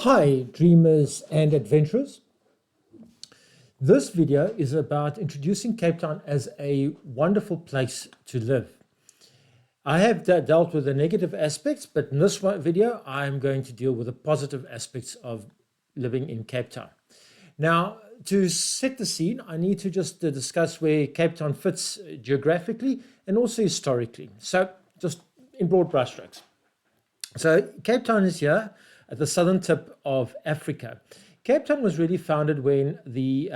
Hi, dreamers and adventurers. This video is about introducing Cape Town as a wonderful place to live. I have dealt with the negative aspects, but in this video, I'm going to deal with the positive aspects of living in Cape Town. Now, to set the scene, I need to just discuss where Cape Town fits geographically and also historically. So, just in broad brushstrokes. So, Cape Town is here at the southern tip of Africa. Cape Town was really founded when the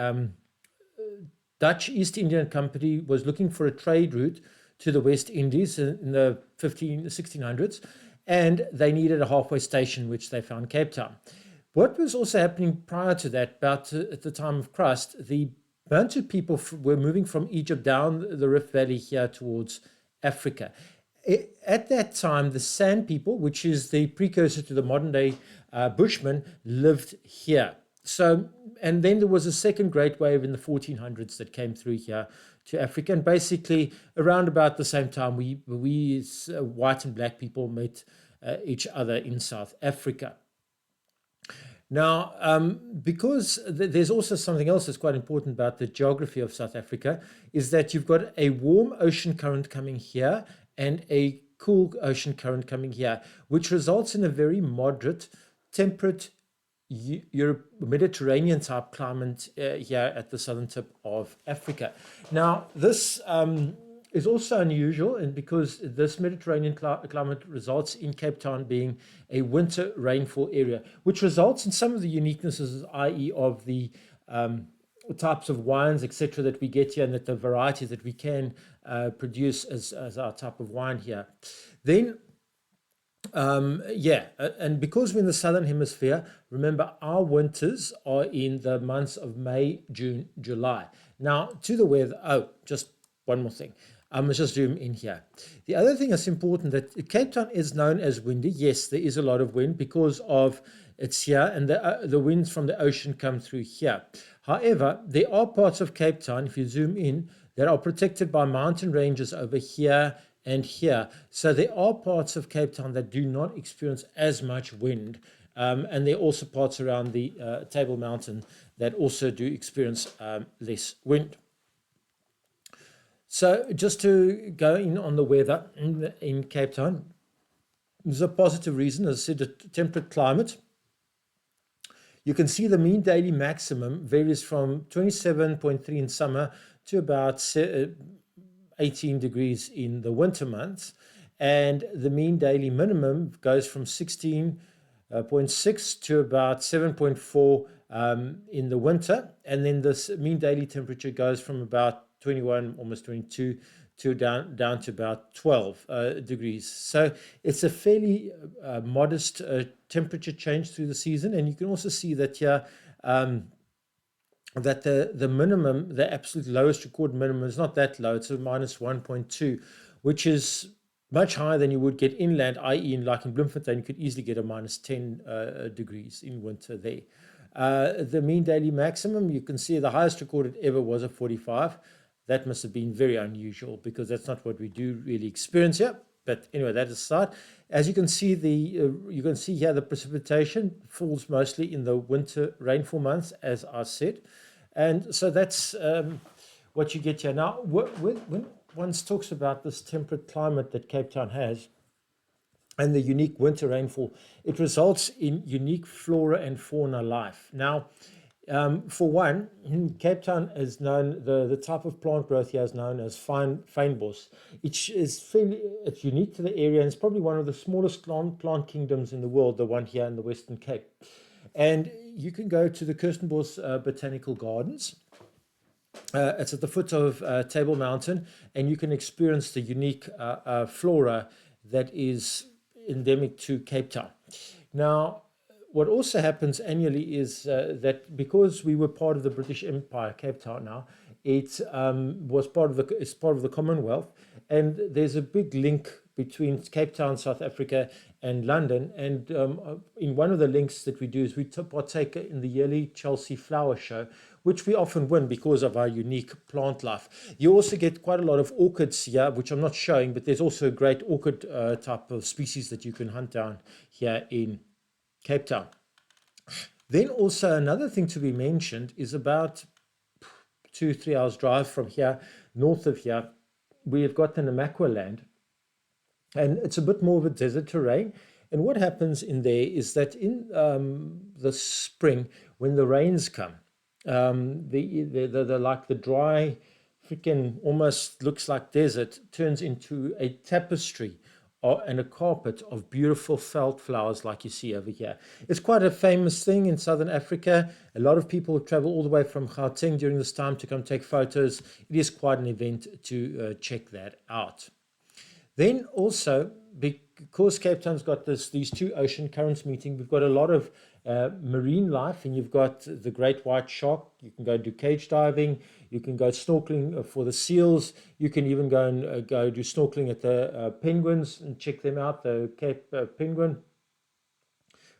Dutch East Indian Company was looking for a trade route to the West Indies in the 1600s, and they needed a halfway station, which they found Cape Town. What was also happening prior to that, about at the time of Christ, the Bantu people were moving from Egypt down the Rift Valley here towards Africa. At that time, the San people, which is the precursor to the modern day Bushmen, lived here. So, and then there was a second great wave in the 1400s that came through here to Africa. And basically, around about the same time, we white and black people met each other in South Africa. Now, because there's also something else that's quite important about the geography of South Africa, is that you've got a warm ocean current coming here and a cool ocean current coming here, which results in a very moderate, temperate Mediterranean type climate here at the southern tip of Africa. Now, this is also unusual, and because this Mediterranean climate results in Cape Town being a winter rainfall area, which results in some of the uniquenesses, i.e. of the types of wines, etc., that we get here, and that the varieties that we can produce as our type of wine here. Then, and because we're in the southern hemisphere, remember our winters are in the months of May, June, July. Now, to the weather, just one more thing. Let's just zoom in here. The other thing that's important, that Cape Town is known as windy. Yes, there is a lot of wind because of it's here, and the winds from the ocean come through here. However, there are parts of Cape Town, if you zoom in, that are protected by mountain ranges over here and here. So there are parts of Cape Town that do not experience as much wind. And there are also parts around the Table Mountain that also do experience less wind. So just to go in on the weather in Cape Town, there's a positive reason. As I said, a temperate climate. You can see the mean daily maximum varies from 27.3 in summer to about 18 degrees in the winter months. And the mean daily minimum goes from 16.6 to about 7.4 in the winter. And then this mean daily temperature goes from about 21, almost 22, to down to about 12 degrees. So it's a fairly modest temperature change through the season. And you can also see that here that the minimum, the absolute lowest recorded minimum, is not that low. It's a minus 1.2, which is much higher than you would get inland, i.e. like in Bloemfontein, you could easily get a minus 10 degrees in winter there. The mean daily maximum, you can see the highest recorded ever was a 45. That must have been very unusual because that's not what we do really experience here. But anyway, that aside, as you can see, you can see here the precipitation falls mostly in the winter rainfall months, as I said, and so that's what you get here. Now, when one talks about this temperate climate that Cape Town has, and the unique winter rainfall, it results in unique flora and fauna life. Now, for one, Cape Town is known, the type of plant growth here is known as fynbos. It's unique to the area, and it's probably one of the smallest plant kingdoms in the world, the one here in the Western Cape. And you can go to the Kirstenbosch Botanical Gardens. It's at the foot of Table Mountain, and you can experience the unique flora that is endemic to Cape Town. Now, what also happens annually is that because we were part of the British Empire, Cape Town now, it's part of the Commonwealth, and there's a big link between Cape Town, South Africa, and London. And in one of the links that we do is we partake in the yearly Chelsea Flower Show, which we often win because of our unique plant life. You also get quite a lot of orchids here, which I'm not showing, but there's also a great orchid type of species that you can hunt down here in Cape Town. Then also another thing to be mentioned is about 2-3 hours drive from here, north of here, we have got the Namakwa land, and it's a bit more of a desert terrain. And what happens in there is that in the spring, when the rains come, the like the dry, freaking almost looks like desert, turns into a tapestry and a carpet of beautiful felt flowers like you see over here. It's quite a famous thing in Southern Africa. A lot of people travel all the way from Gauteng during this time to come take photos. It is quite an event to check that out. Then also, because Cape Town's got these two ocean currents meeting, we've got a lot of marine life, and you've got the great white shark. You can go do cage diving. You can go snorkeling for the seals. You can even go and go do snorkeling at the penguins and check them out, the Cape penguin.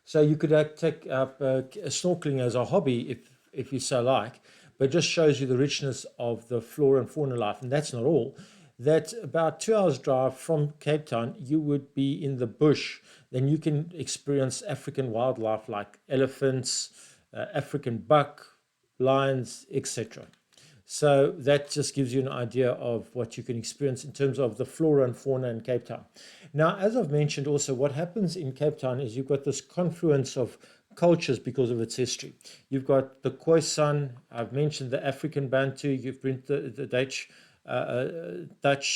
So you could take up snorkeling as a hobby if you so like, but it just shows you the richness of the flora and fauna life. And that's not all. That about 2 hours drive from Cape Town, you would be in the bush. Then you can experience African wildlife like elephants, African buck, lions, etc. So that just gives you an idea of what you can experience in terms of the flora and fauna in Cape Town. Now, as I've mentioned also, what happens in Cape Town is you've got this confluence of cultures because of its history. You've got the Khoisan, I've mentioned the African Bantu, you've been the Dutch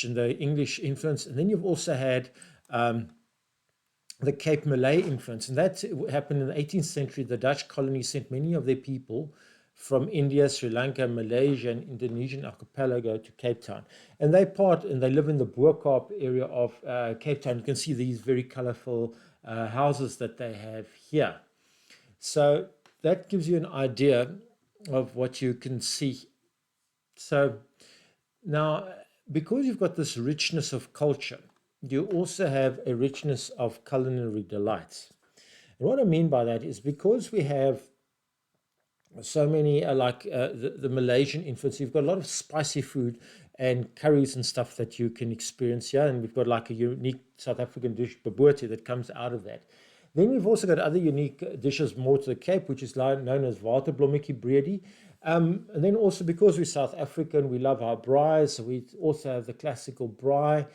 and the English influence, and then you've also had the Cape Malay influence, and that happened in the 18th century. The Dutch colony sent many of their people from India, Sri Lanka, Malaysia, and Indonesian archipelago to Cape Town, and they live in the Boerkaap area of Cape Town. You can see these very colorful houses that they have here. So that gives you an idea of what you can see. So now, because you've got this richness of culture, you also have a richness of culinary delights. And what I mean by that is because we have so many the Malaysian influence, you've got a lot of spicy food and curries and stuff that you can experience here. And we've got like a unique South African dish, bobotie, that comes out of that. Then we've also got other unique dishes more to the Cape, which is known as waterblommetjie breedie. And then also because we're South African, we love our braai. So we also have the classical braai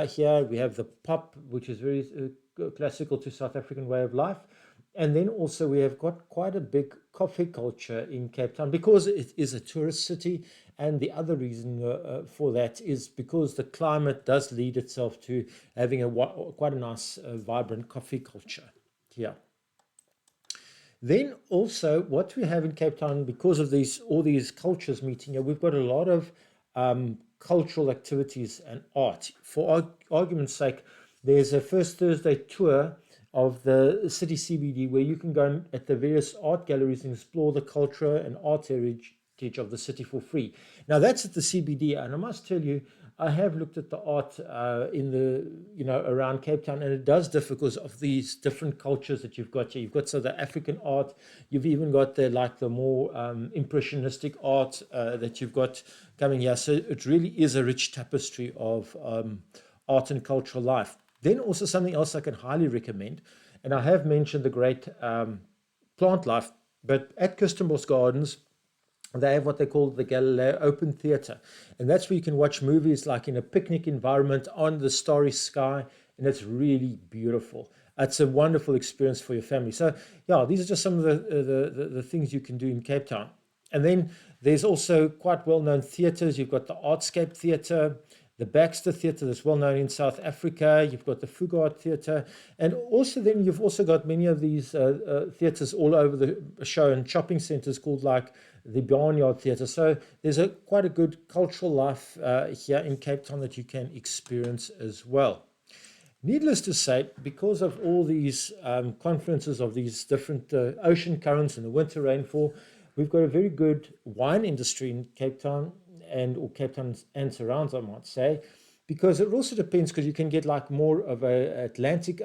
here. We have the pap, which is very classical to South African way of life. And then also we have got quite a big coffee culture in Cape Town because it is a tourist city. And the other reason for that is because the climate does lead itself to having quite a nice, vibrant coffee culture here. Then also what we have in Cape Town, because of all these cultures meeting here, we've got a lot of cultural activities and art. For argument's sake, there's a First Thursday tour of the city CBD where you can go at the various art galleries and explore the culture and art heritage of the city for free. Now that's at the CBD, and I must tell you, I have looked at the art in around Cape Town, and it does differ because of these different cultures that you've got here. You've got the African art, you've even got the more impressionistic art that you've got coming here. So it really is a rich tapestry of art and cultural life. Then also something else I can highly recommend, and I have mentioned the great plant life, but at Kirstenbosch Gardens, they have what they call the Galileo Open Theatre. And that's where you can watch movies like in a picnic environment on the starry sky. And it's really beautiful. It's a wonderful experience for your family. So, yeah, these are just some of the things you can do in Cape Town. And then there's also quite well-known theatres. You've got the Artscape Theatre, the Baxter Theatre that's well known in South Africa. You've got the Fugard Theatre. And also then you've also got many of these theatres all over the show and shopping centres called like the Barnyard Theatre. So there's quite a good cultural life here in Cape Town that you can experience as well. Needless to say, because of all these confluences of these different ocean currents and the winter rainfall, we've got a very good wine industry in Cape Town or Cape Town and surrounds, I might say, because it also depends, because you can get like more of a Atlantic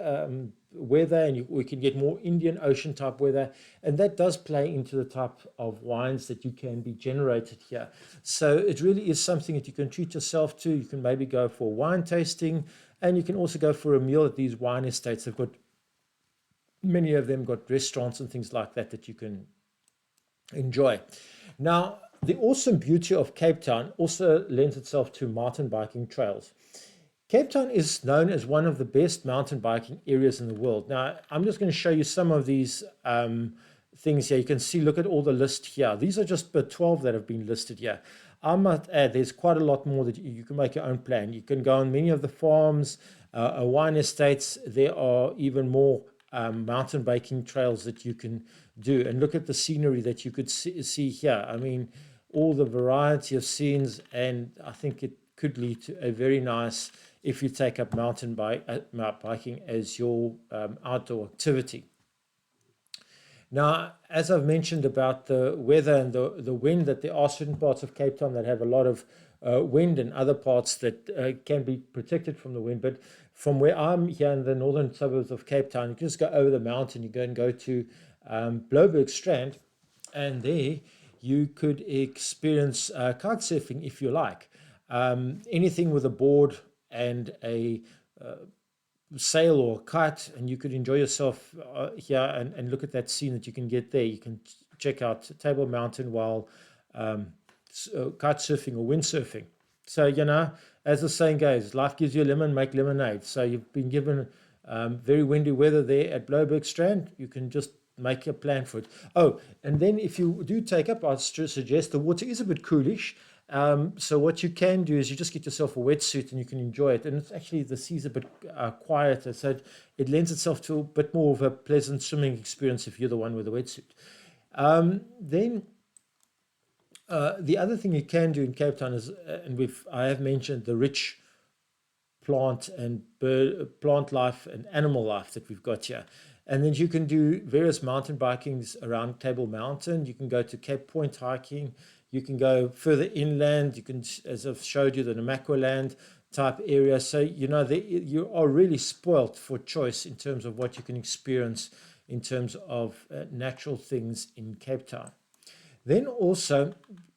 weather, and we can get more Indian Ocean type weather, and that does play into the type of wines that you can be generated here. So it really is something that you can treat yourself to. You can maybe go for wine tasting, and you can also go for a meal at these wine estates. They've got Many of them got restaurants and things like that that you can enjoy. Now, the awesome beauty of Cape Town also lends itself to mountain biking trails. Cape Town is known as one of the best mountain biking areas in the world. Now, I'm just going to show you some of these things here. You can see, look at all the list here. These are just the 12 that have been listed here. I must add, there's quite a lot more that you can make your own plan. You can go on many of the farms, wine estates. There are even more mountain biking trails that you can do. And look at the scenery that you could see here. I mean, all the variety of scenes, and I think it could lead to a very nice, if you take up mountain biking as your outdoor activity. Now, as I've mentioned about the weather and the wind, that there are certain parts of Cape Town that have a lot of wind and other parts that can be protected from the wind. But from where I'm here in the northern suburbs of Cape Town, you can just go over the mountain, you go to Blouberg Strand, and there you could experience kite surfing if you like. Anything with a board and a sail or a kite, and you could enjoy yourself here and look at that scene that you can get there. You can check out Table Mountain while kite surfing or windsurfing. So, as the saying goes, life gives you a lemon, make lemonade. So you've been given very windy weather there at Blouberg Strand. You can just make a plan for it. Oh, and then if you do take up, I suggest the water is a bit coolish. So what you can do is you just get yourself a wetsuit and you can enjoy it. And it's actually, the sea's a bit quieter, so it lends itself to a bit more of a pleasant swimming experience if you're the one with a wetsuit. Then the other thing you can do in Cape Town is, I have mentioned the rich plant and plant life and animal life that we've got here. And then you can do various mountain bikings around Table Mountain. You can go to Cape Point hiking. You can go further inland. You can, as I've showed you, the Namaqualand type area. So, you are really spoilt for choice in terms of what you can experience in terms of natural things in Cape Town. Then also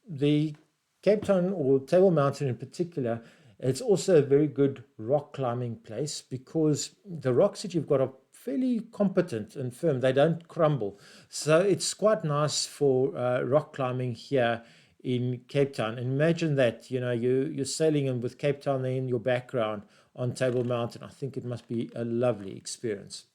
the Cape Town, or Table Mountain in particular, it's also a very good rock climbing place because the rocks that you've got are fairly competent and firm. They don't crumble. So it's quite nice for rock climbing here in Cape Town. And imagine that, you're sailing in with Cape Town there in your background on Table Mountain. I think it must be a lovely experience.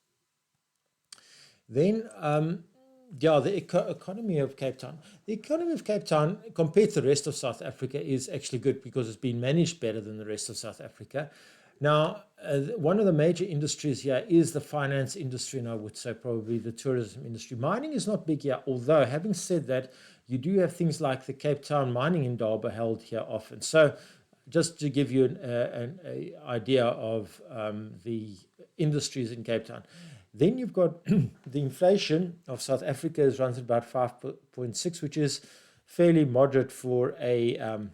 Then, the economy of Cape Town. The economy of Cape Town, compared to the rest of South Africa, is actually good because it's been managed better than the rest of South Africa. Now, one of the major industries here is the finance industry, and I would say probably the tourism industry. Mining is not big here, although having said that, you do have things like the Cape Town Mining Indaba held here often. So just to give you an idea of the industries in Cape Town. Then you've got the inflation of South Africa runs at about 5.6, which is fairly moderate for a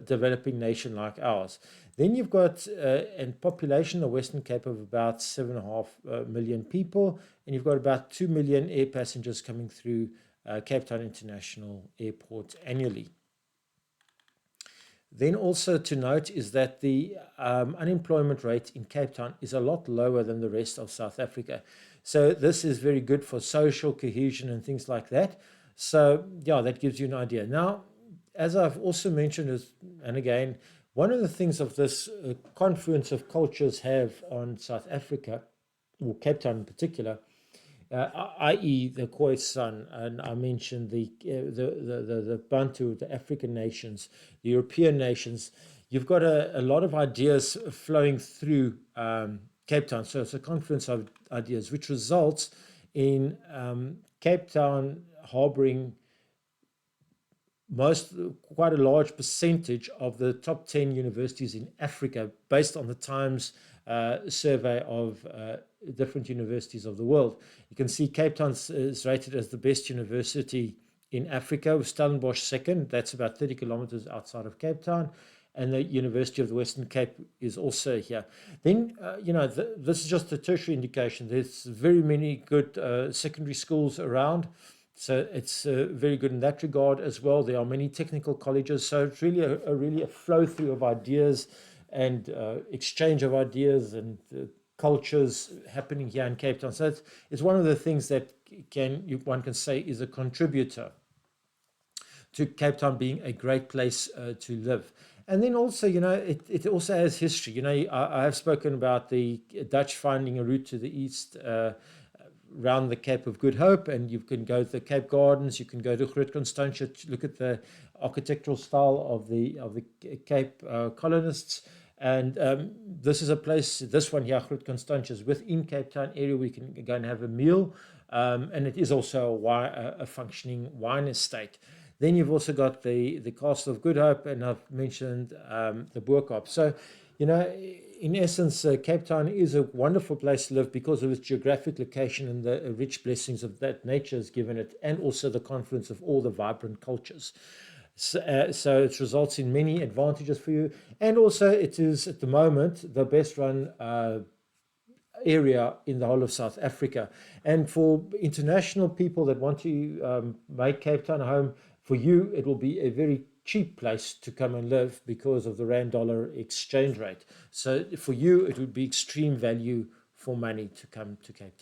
developing nation like ours. Then you've got a population of Western Cape of about 7.5 million people, and you've got about 2 million air passengers coming through Cape Town International Airport annually. Then also to note is that the unemployment rate in Cape Town is a lot lower than the rest of South Africa. So this is very good for social cohesion and things like that. So that gives you an idea. Now, as I've also mentioned, and again, one of the things of this confluence of cultures have on South Africa, or Cape Town in particular, i.e. the Khoisan, and I mentioned the Bantu, the African nations, the European nations. You've got a lot of ideas flowing through Cape Town. So it's a confluence of ideas, which results in Cape Town harboring quite a large percentage of the top 10 universities in Africa, based on the Times survey of different universities of the world. You can see Cape Town is rated as the best university in Africa, with Stellenbosch second. That's about 30 kilometers outside of Cape Town. And the University of the Western Cape is also here. Then, this is just a tertiary indication. There's very many good secondary schools around. So it's very good in that regard as well. There are many technical colleges. So it's really a flow through of ideas and exchange of ideas and cultures happening here in Cape Town. So it's one of the things that one can say is a contributor to Cape Town being a great place to live. And then also, it also has history. I have spoken about the Dutch finding a route to the east around the Cape of Good Hope, and you can go to the Cape Gardens, you can go to Groot Constantia to look at the architectural style of the Cape colonists. And this is a place, this one here, Groot Constantia, is within Cape Town area. We can go and have a meal, and it is also a functioning wine estate. Then you've also got the Castle of Good Hope, and I've mentioned the Boerkop. So, in essence, Cape Town is a wonderful place to live because of its geographic location and the rich blessings of that nature has given it, and also the confluence of all the vibrant cultures. So it results in many advantages for you. And also it is, at the moment, the best run area in the whole of South Africa. And for international people that want to make Cape Town a home, for you, it will be a very cheap place to come and live because of the rand-dollar exchange rate. So for you, it would be extreme value for money to come to Cape Town.